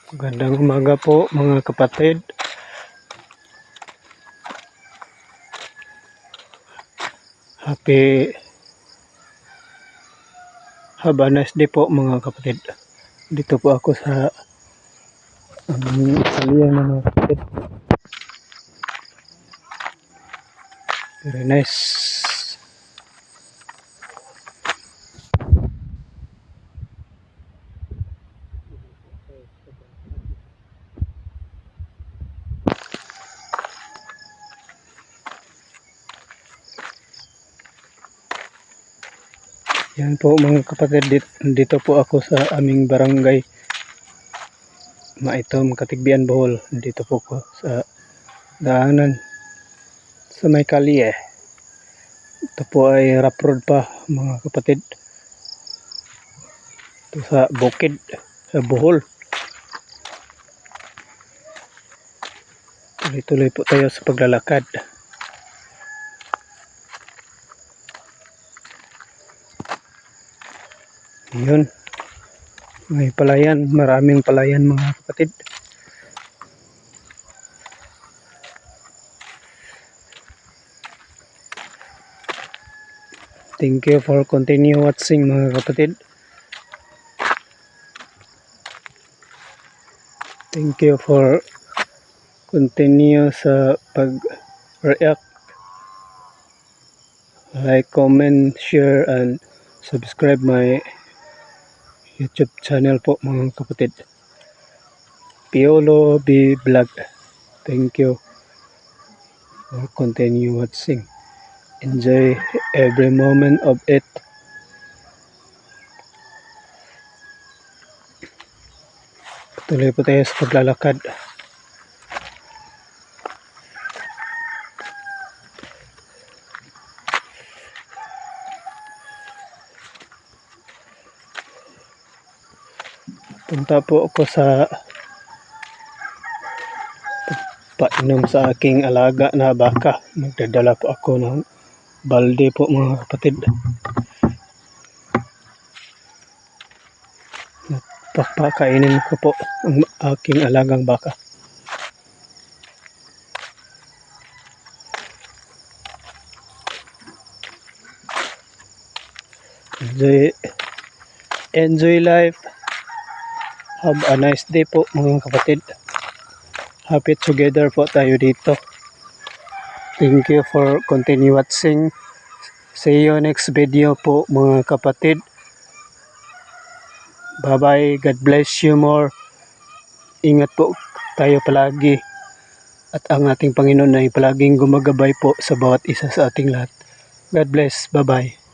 Magandang umaga po mga kapatid. Have a nice day po mga kapatid. Dito po ako sa salihan ng mga kapatid. Very nice. Yan po mga kapatid, dito po ako sa aming barangay Maitom, Katigbian, Bohol. Dito po ko sa daanan sa may kalye. Ito po ay rough road pa mga kapatid. Ito sa bukid, sa Bohol. Tuloy-tuloy po tayo sa paglalakad. Yun, may palayan, maraming palayan mga kapatid. Thank you for continue watching mga kapatid. Thank you for continue sa pag-react, like, comment, share, and subscribe my YouTube channel po mga kapatid. Piolo B Vlog. Thank you for continue watching. Enjoy every moment of it. Tuloy po tayo sa paglalakad. Punta po ako sa painom sa aking alaga na baka. Magdadala po ako ng balde po mga kapatid. Papakainin ko po ang aking alagang baka. Enjoy life. Have a nice day po mga kapatid. Happy together po tayo dito. Thank you for continue watching. See you next video po mga kapatid. Bye bye. God bless you more. Ingat po tayo palagi. At ang ating Panginoon ay palaging gumagabay po sa bawat isa sa ating lahat. God bless. Bye bye.